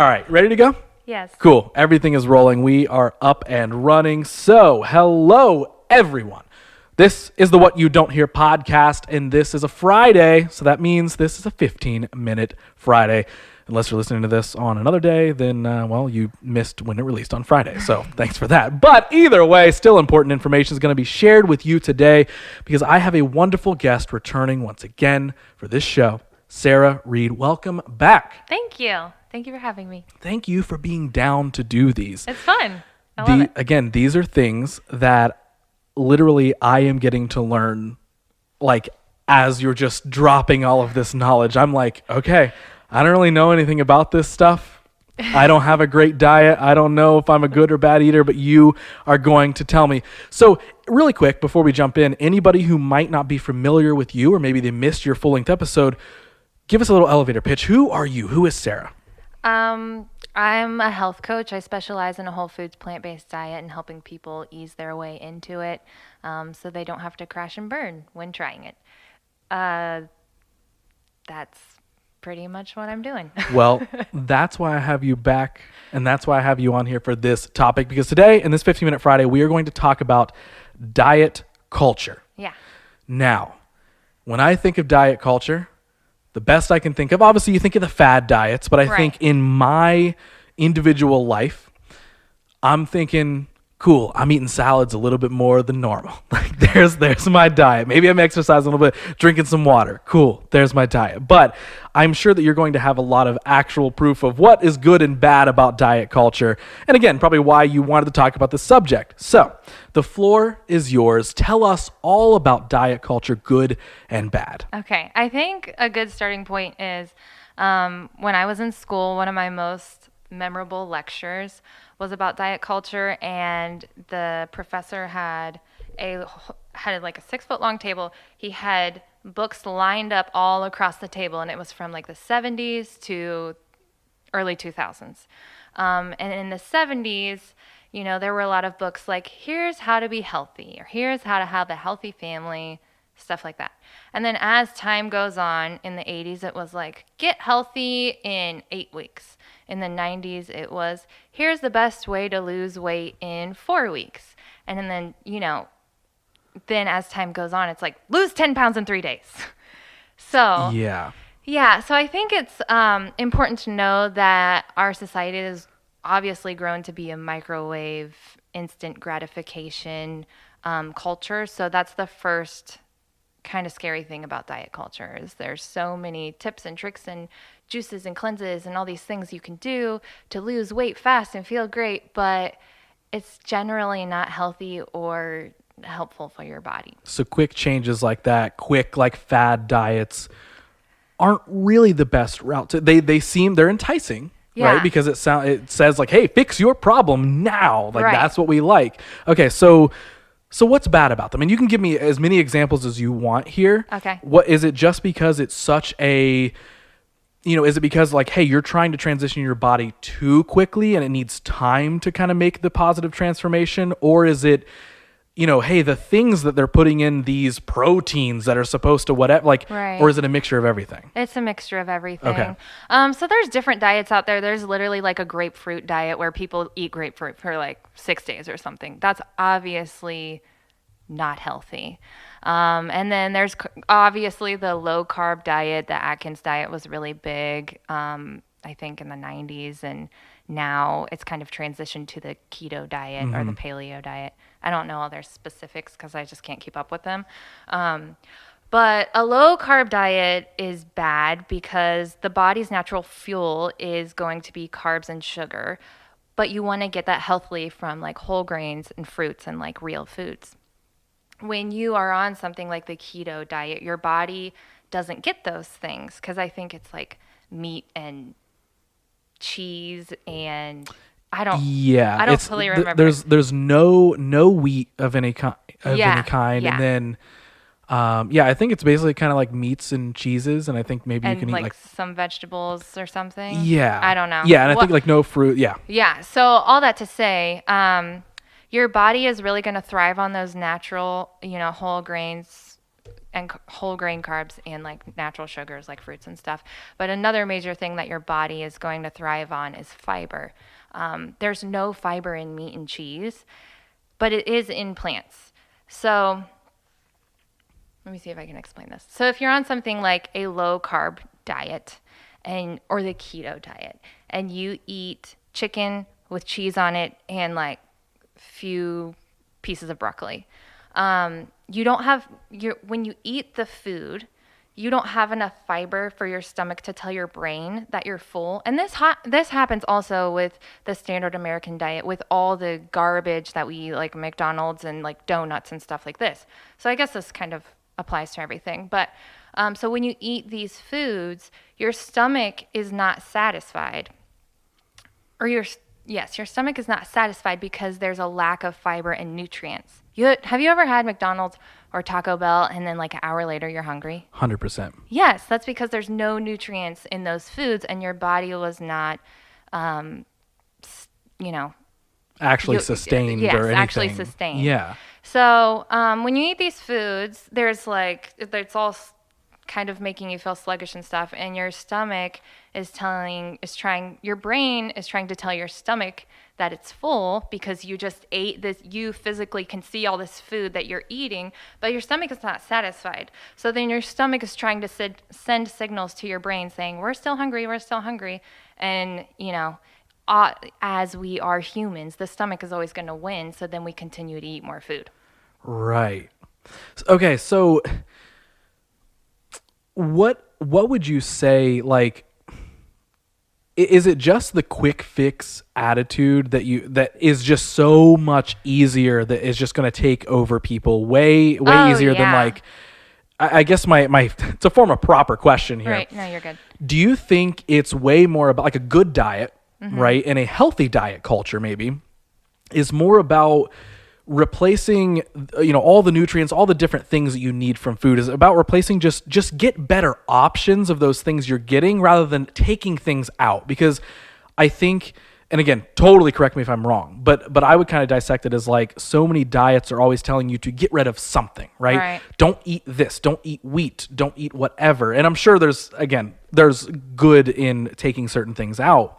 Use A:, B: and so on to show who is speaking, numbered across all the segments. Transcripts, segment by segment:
A: All right, ready to go?
B: Yes.
A: Cool. Everything is rolling. We are up and running. So, hello, everyone. This is the What You Don't Hear podcast, and this is a Friday, so that means this is a 15-minute Friday. Unless you're listening to this on another day, then, you missed when it released on Friday, so thanks for that. But either way, still important information is going to be shared with you today because I have a wonderful guest returning once again for this show, Sarah Reed. Welcome back.
B: Thank you. Thank you for having me.
A: Thank you for being down to do these.
B: It's fun. I love it.
A: Again, these are things that literally I am getting to learn, like, as you're just dropping all of this knowledge. I'm like, okay, I don't really know anything about this stuff. I don't have a great diet. I don't know if I'm a good or bad eater, but you are going to tell me. So really quick, before we jump in, anybody who might not be familiar with you, or maybe they missed your full-length episode, give us a little elevator pitch. Who are you? Who is Sarah?
B: I'm a health coach. I specialize in a whole foods, plant-based diet and helping people ease their way into it so they don't have to crash and burn when trying it. That's pretty much what I'm doing.
A: Well, that's why I have you back, and that's why I have you on here for this topic, because today, in this 15-minute Friday, we are going to talk about diet culture.
B: Yeah.
A: Now, when I think of diet culture, the best I can think of, obviously you think of the fad diets, but I think in my individual life, I'm thinking, cool, I'm eating salads a little bit more than normal. Like there's my diet. Maybe I'm exercising a little bit, drinking some water. Cool, there's my diet. But I'm sure that you're going to have a lot of actual proof of what is good and bad about diet culture. And again, probably why you wanted to talk about this subject. So the floor is yours. Tell us all about diet culture, good and bad.
B: Okay. I think a good starting point is when I was in school, one of my most memorable lectures was about diet culture, and the professor had like a 6-foot long table. He had books lined up all across the table, and it was from like the 70s to early 2000s. And in the 70s, you know, there were a lot of books like, here's how to be healthy, or here's how to have a healthy family, stuff like that. And then as time goes on, in the 80s, it was like, get healthy in 8 weeks. In the 90s, it was, here's the best way to lose weight in 4 weeks. And then, you know, then as time goes on, it's like, lose 10 pounds in 3 days. So, yeah, so I think it's important to know that our society has obviously grown to be a microwave, instant gratification culture. So that's the first kind of scary thing about diet culture is there's so many tips and tricks and juices and cleanses and all these things you can do to lose weight fast and feel great, but it's generally not healthy or helpful for your body.
A: So quick changes like that, quick like fad diets aren't really the best route to, they're enticing, right? Because it says like, hey, fix your problem now. Like that's what we like. Okay, so what's bad about them? And you can give me as many examples as you want here.
B: Okay.
A: What is it, just because it's such a, you know, is it because like, hey, you're trying to transition your body too quickly and it needs time to kind of make the positive transformation? Or is it, you know, hey, the things that they're putting in these proteins that are supposed to whatever, like, or is it a mixture of everything?
B: It's a mixture of everything.
A: Okay.
B: So there's different diets out there. There's literally like a grapefruit diet where people eat grapefruit for like 6 days or something. That's obviously not healthy. And then there's obviously the low carb diet. The Atkins diet was really big, I think in the 90s, and now it's kind of transitioned to the keto diet or the paleo diet. I don't know all their specifics because I just can't keep up with them. But a low carb diet is bad because the body's natural fuel is going to be carbs and sugar, but you want to get that healthily from like whole grains and fruits and like real foods. When you are on something like the keto diet, your body doesn't get those things because I think it's like meat and cheese and I don't fully remember.
A: There's no wheat of any kind, and then I think it's basically kind of like meats and cheeses, and I think maybe you can eat like
B: some vegetables or something.
A: Yeah,
B: I don't know.
A: Yeah, and I think like no fruit.
B: Yeah. So all that to say, your body is really going to thrive on those natural, you know, whole grains, and whole grain carbs and like natural sugars like fruits and stuff. But another major thing that your body is going to thrive on is fiber. There's no fiber in meat and cheese, but it is in plants. So let me see if I can explain this. So if you're on something like a low carb diet or the keto diet, and you eat chicken with cheese on it and like few pieces of broccoli, you don't have when you eat the food, you don't have enough fiber for your stomach to tell your brain that you're full. And this happens also with the standard American diet, with all the garbage that we eat, like McDonald's and like donuts and stuff like this. So I guess this kind of applies to everything. But so when you eat these foods, your stomach is not satisfied. Or your stomach is not satisfied because there's a lack of fiber and nutrients. Have you ever had McDonald's or Taco Bell and then like an hour later you're hungry?
A: 100%.
B: Yes, that's because there's no nutrients in those foods and your body was not,
A: Actually sustained or anything.
B: Yes, actually sustained.
A: Yeah.
B: So when you eat these foods, there's all kind of making you feel sluggish and stuff, and your stomach your brain is trying to tell your stomach that it's full because you just ate this, you physically can see all this food that you're eating, but your stomach is not satisfied. So then your stomach is trying to send signals to your brain saying, we're still hungry. And, as we are humans, the stomach is always going to win. So then we continue to eat more food.
A: Right. Okay. So what would you say, like, is it just the quick fix attitude that is just so much easier, that is just going to take over people way easier than, like, I guess my to form a proper question here.
B: Right. No, you're good.
A: Do you think it's way more about like a good diet, right? And a healthy diet culture maybe is more about replacing, all the nutrients, all the different things that you need from food, is about replacing, just get better options of those things you're getting rather than taking things out. Because I think, and again, totally correct me if I'm wrong, but I would kind of dissect it as like, so many diets are always telling you to get rid of something, right? Don't eat this, don't eat wheat, don't eat whatever. And I'm sure there's good in taking certain things out,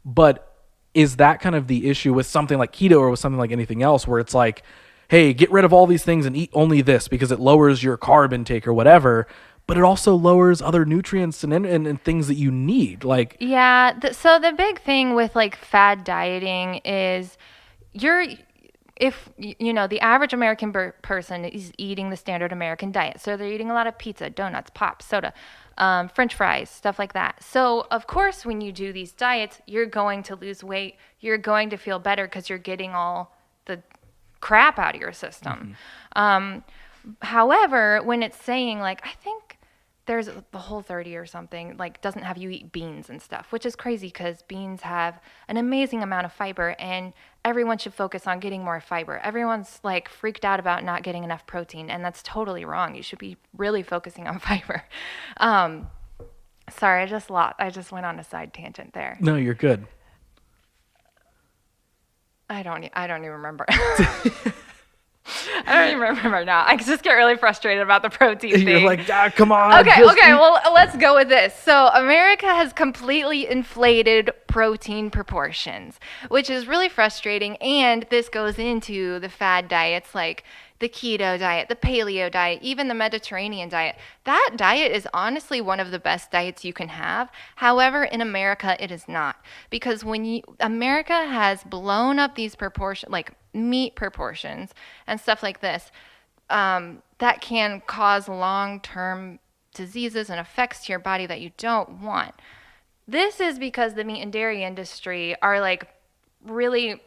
A: but is that kind of the issue with something like keto or with something like anything else, where it's like, hey, get rid of all these things and eat only this because it lowers your carb intake or whatever, but it also lowers other nutrients and things that you need? Like,
B: so the big thing with like fad dieting is if the average American person is eating the standard American diet, so they're eating a lot of pizza, donuts, pop, soda, French fries, stuff like that. So of course, when you do these diets, you're going to lose weight. You're going to feel better because you're getting all the crap out of your system. However, when it's saying like, I think there's the Whole30 or something, like, doesn't have you eat beans and stuff, which is crazy because beans have an amazing amount of fiber and everyone should focus on getting more fiber. Everyone's like freaked out about not getting enough protein, and that's totally wrong. You should be really focusing on fiber. Sorry, I just went on a side tangent there.
A: No, you're good.
B: I don't even remember. I don't even remember now. I just get really frustrated about the protein thing.
A: You're like, come on.
B: Okay, well, let's go with this. So America has completely inflated protein proportions, which is really frustrating. And this goes into the fad diets like the keto diet, the paleo diet, even the Mediterranean diet. That diet is honestly one of the best diets you can have. However, in America, it is not. Because America has blown up these proportions, like meat proportions and stuff like this, that can cause long-term diseases and effects to your body that you don't want. This is because the meat and dairy industry are like really,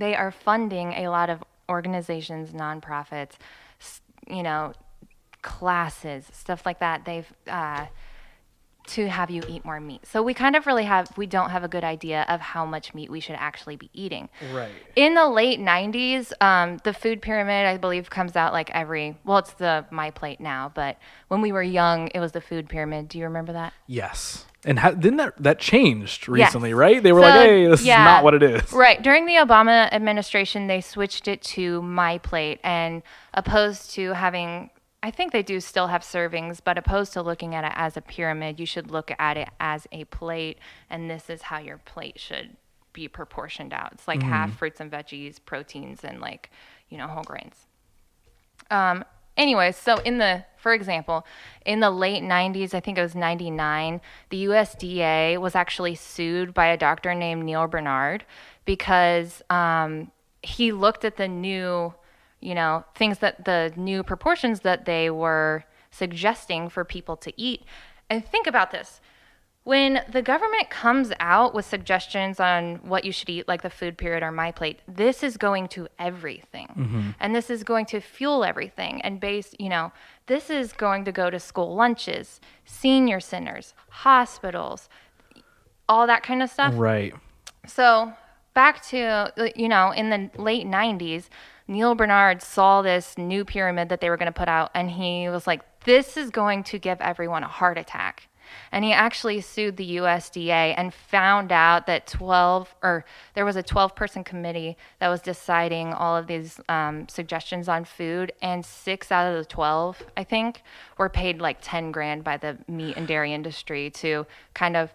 B: they are funding a lot of organizations, nonprofits, classes, stuff like that. They've to have you eat more meat. So we kind of we don't have a good idea of how much meat we should actually be eating.
A: Right.
B: In the late 90s, the food pyramid, I believe, comes out like it's the My Plate now, but when we were young, it was the food pyramid. Do you remember that?
A: Yes. And didn't that changed recently,
B: yes.
A: Right? They were like, hey, this is not what it is.
B: Right. During the Obama administration, they switched it to My Plate, and opposed to having I think they do still have servings, but opposed to looking at it as a pyramid, you should look at it as a plate, and this is how your plate should be proportioned out. It's like half fruits and veggies, proteins, and like, whole grains. Anyway, so for example, in the late 90s, I think it was 99, the USDA was actually sued by a doctor named Neil Bernard because he looked at the new things, that the new proportions that they were suggesting for people to eat. And think about this. When the government comes out with suggestions on what you should eat, like the food pyramid or My Plate, this is going to everything. Mm-hmm. And this is going to fuel everything. And this is going to go to school lunches, senior centers, hospitals, all that kind of stuff.
A: Right.
B: So back to, in the late 90s, Neil Bernard saw this new pyramid that they were going to put out, and he was like, this is going to give everyone a heart attack. And he actually sued the USDA and found out that there was a 12-person committee that was deciding all of these suggestions on food, and 6 out of the 12, I think, were paid like $10,000 by the meat and dairy industry to kind of,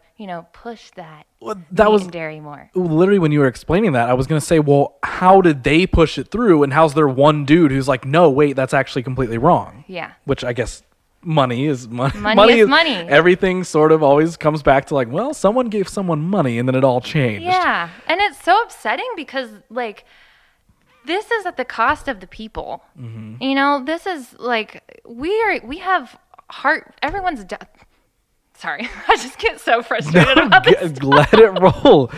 B: push that meat and dairy more.
A: Literally, when you were explaining that, I was going to say, well, how did they push it through, and how's there one dude who's like, no, wait, that's actually completely wrong?
B: Yeah.
A: Which I guess... Money is money.
B: Money is money.
A: Everything sort of always comes back to like, well, someone gave someone money and then it all changed.
B: Yeah. And it's so upsetting because like this is at the cost of the people. Mm-hmm. This is like we have everyone's sorry. I just get so frustrated about this.
A: Let it roll.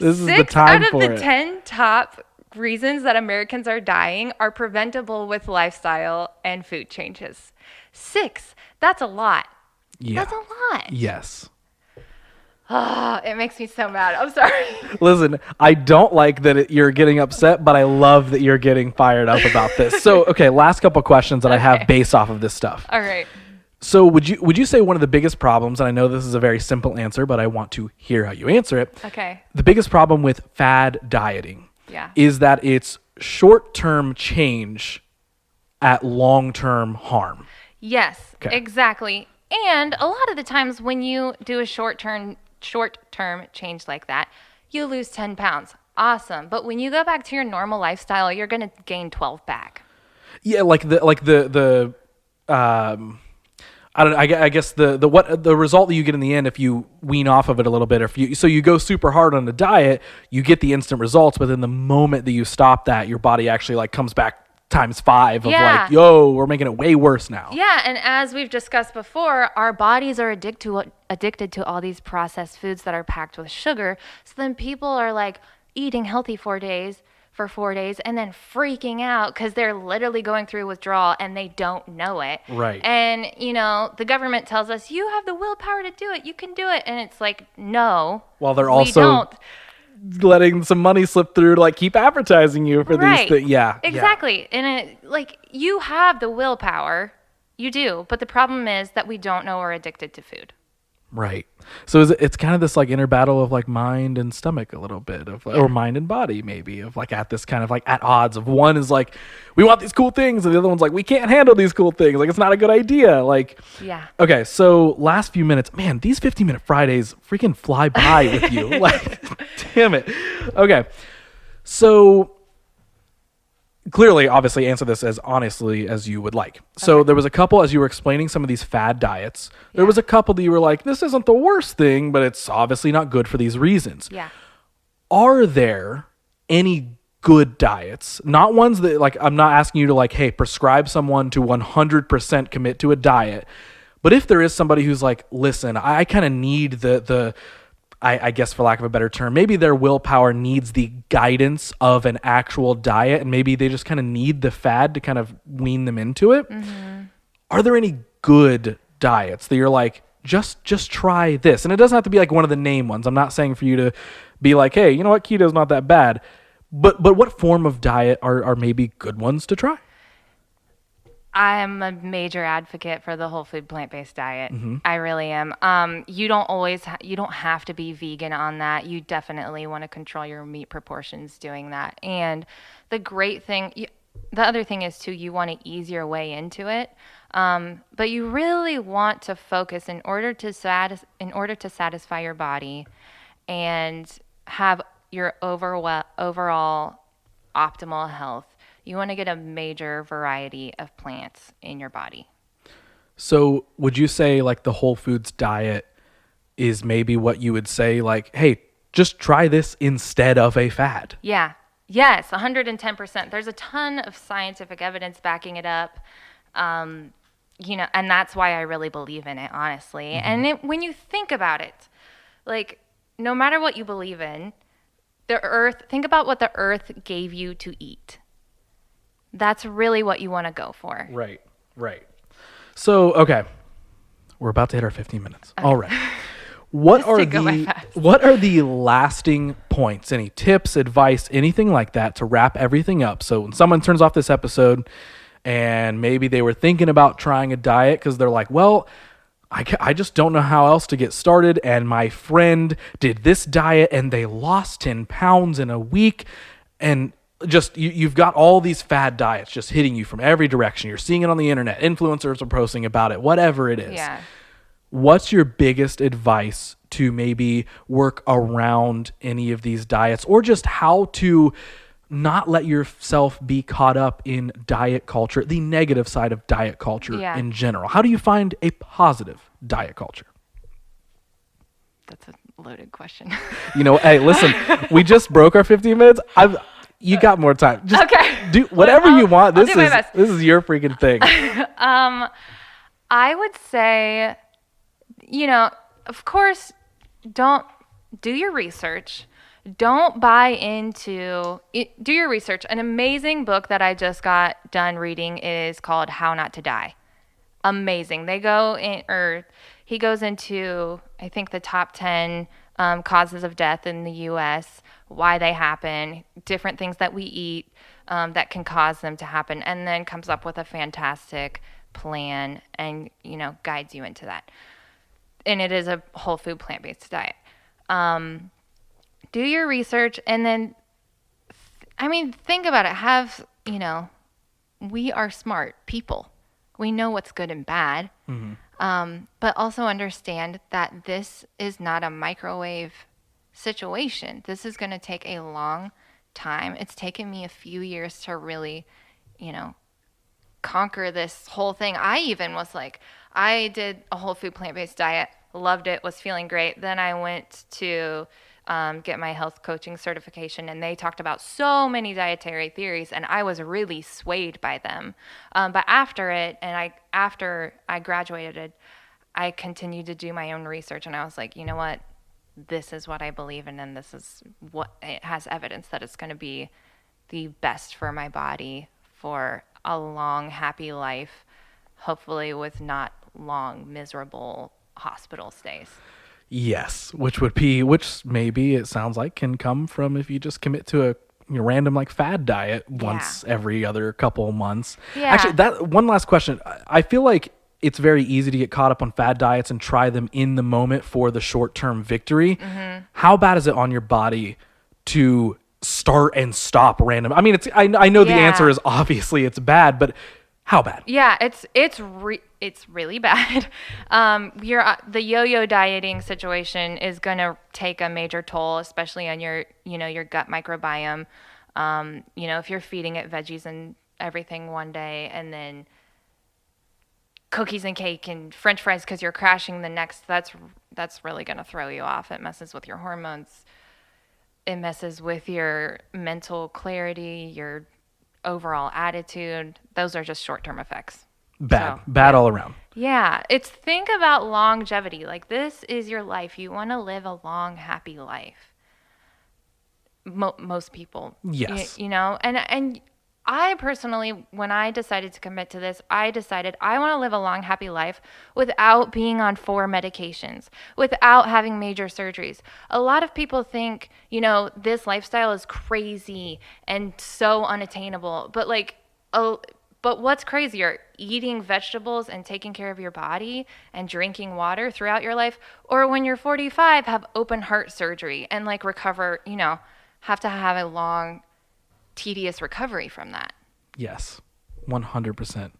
A: This is the time for it.
B: 6 out of the 10 top reasons that Americans are dying are preventable with lifestyle and food changes. 6. That's a lot.
A: Yeah.
B: That's a lot.
A: Yes.
B: It makes me so mad. I'm sorry.
A: Listen, I don't like that you're getting upset, but I love that you're getting fired up about this. So, okay, last couple questions that I have based off of this stuff.
B: All right.
A: So would you say one of the biggest problems, and I know this is a very simple answer, but I want to hear how you answer it.
B: Okay.
A: The biggest problem with fad dieting is that it's short-term change at long-term harm.
B: Yes, exactly. And a lot of the times when you do a short-term change like that, you lose 10 pounds. Awesome. But when you go back to your normal lifestyle, you're going to gain 12 back.
A: Yeah, I don't know, I guess the result that you get in the end if you wean off of it a little bit, so you go super hard on the diet, you get the instant results, but then the moment that you stop that, your body actually like comes back times 5 of like, yo, we're making it way worse now.
B: Yeah, and as we've discussed before, our bodies are addicted to all these processed foods that are packed with sugar. So then people are like eating healthy for 4 days and then freaking out because they're literally going through withdrawal and they don't know it.
A: Right.
B: And, the government tells us, you have the willpower to do it. You can do it. And it's like, no.
A: While they're also letting some money slip through to like keep advertising you for these things. Yeah.
B: Exactly. Yeah. And you have the willpower. You do. But the problem is that we don't know we're addicted to food.
A: Right. So it's kind of this like inner battle of like mind and stomach a little bit of or mind and body maybe of like at this kind of like at odds of one is like we want these cool things and the other one's like we can't handle these cool things, like it's not a good idea, like okay. So last few minutes, man, these 15-minute Fridays freaking fly by with you. Like damn it. Okay, so clearly, obviously, answer this as honestly as you would like. So there was a couple, as you were explaining some of these fad diets, there was a couple that you were like, this isn't the worst thing, but it's obviously not good for these reasons.
B: Yeah.
A: Are there any good diets? Not ones that, like, I'm not asking you to, like, hey, prescribe someone to 100% commit to a diet. But if there is somebody who's like, listen, I kind of need I guess for lack of a better term, maybe their willpower needs the guidance of an actual diet and maybe they just kind of need the fad to kind of wean them into it. Mm-hmm. Are there any good diets that you're like, just try this? And it doesn't have to be like one of the name ones. I'm not saying for you to be like, hey, you know what, keto's not that bad. But what form of diet are maybe good ones to try?
B: I'm a major advocate for the whole food plant-based diet. Mm-hmm. I really am. You don't have to be vegan on that. You definitely want to control your meat proportions doing that. And the great thing, the other thing is too, you want to ease your way into it. But you really want to focus in order to satisfy your body and have your overall optimal health. You want to get a major variety of plants in your body.
A: So would you say like the whole foods diet is maybe what you would say like, hey, just try this instead of a fad?
B: Yeah. Yes, 110%. There's a ton of scientific evidence backing it up. And that's why I really believe in it, honestly. Mm-hmm. And when you think about it, like, no matter what you believe in, think about what the earth gave you to eat. That's really what you want to go for.
A: Right. So, okay. We're about to hit our 15 minutes. Okay. All right. What are the lasting points? Any tips, advice, anything like that to wrap everything up? So when someone turns off this episode and maybe they were thinking about trying a diet because they're like, well, I just don't know how else to get started. And my friend did this diet and they lost 10 pounds in a week. And just you've got all these fad diets just hitting you from every direction. You're seeing it on the internet. Influencers are posting about it, whatever it is.
B: Yeah.
A: What's your biggest advice to maybe work around any of these diets, or just how to not let yourself be caught up in diet culture, the negative side of diet culture in general? How do you find a positive diet culture?
B: That's a loaded question.
A: Hey, listen, we just broke our 15 minutes. You got more time. Just do whatever you want. This is your freaking thing.
B: I would say, of course, don't do your research. Don't buy into it. Do your research. An amazing book that I just got done reading is called How Not to Die. Amazing. He goes into, I think, the top 10 causes of death in the U.S., why they happen, different things that we eat that can cause them to happen, and then comes up with a fantastic plan and, guides you into that. And it is a whole food plant-based diet. Do your research, and then, think about it. We are smart people. We know what's good and bad. Mm-hmm. But also understand that this is not a microwave situation. This is going to take a long time. It's taken me a few years to really, conquer this whole thing. I even was like, I did a whole food plant-based diet, loved it, was feeling great. Then I went to get my health coaching certification, and they talked about so many dietary theories, and I was really swayed by them. But after I graduated, I continued to do my own research, and I was like, you know what? This is what I believe in, and this is what it has evidence that it's going to be the best for my body for a long, happy life, hopefully with not long, miserable hospital stays.
A: Yes, which maybe it sounds like can come from if you just commit to a random like fad diet once every other couple of months. Yeah. Actually, that one last question. I feel like it's very easy to get caught up on fad diets and try them in the moment for the short-term victory. Mm-hmm. How bad is it on your body to start and stop random? I know the answer is obviously it's bad, but how bad?
B: Yeah, it's really bad. The yo-yo dieting situation is going to take a major toll, especially on your gut microbiome. If you're feeding it veggies and everything one day, and then cookies and cake and French fries because you're crashing the next, that's really going to throw you off. It messes with your hormones. It messes with your mental clarity, your overall attitude. Those are just short-term effects.
A: Bad all around.
B: Yeah. Think about longevity. Like, this is your life. You want to live a long, happy life. Most people.
A: Yes.
B: And I personally, when I decided to commit to this, I decided I want to live a long, happy life without being on 4 medications, without having major surgeries. A lot of people think, this lifestyle is crazy and so unattainable. But what's crazier, eating vegetables and taking care of your body and drinking water throughout your life, or when you're 45, have open heart surgery and recover, have to have a long, tedious recovery from that?
A: Yes, 100%.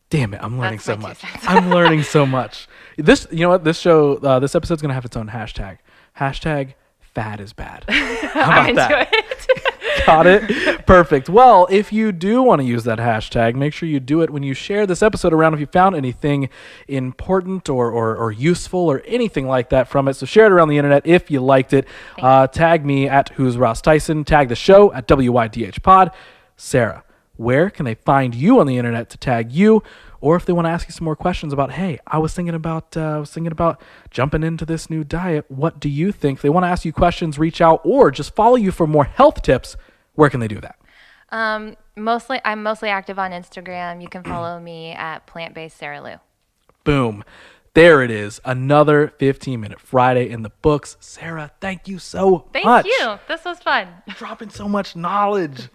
A: Damn it, I'm learning
B: That's
A: so
B: my
A: much.
B: 2 cents.
A: I'm learning so much. You know what? This episode's gonna have its own hashtag. Hashtag fad is bad. How
B: I'm
A: about
B: into
A: that?
B: it.
A: Got it? Perfect. Well, if you do want to use that hashtag, make sure you do it when you share this episode around if you found anything important or useful or anything like that from it. So share it around the internet if you liked it. Tag me at Who's Ross Tyson. Tag the show at WYDH Pod. Sarah, where can they find you on the internet to tag you? Or if they want to ask you some more questions about, hey, I was thinking about jumping into this new diet. What do you think? If they want to ask you questions, reach out, or just follow you for more health tips. Where can they do that?
B: I'm mostly active on Instagram. You can follow me at Plant-Based Sarah Lou.
A: Boom. There it is. Another 15-minute Friday in the books. Sarah, thank you so much.
B: Thank you. This was fun.
A: Dropping so much knowledge.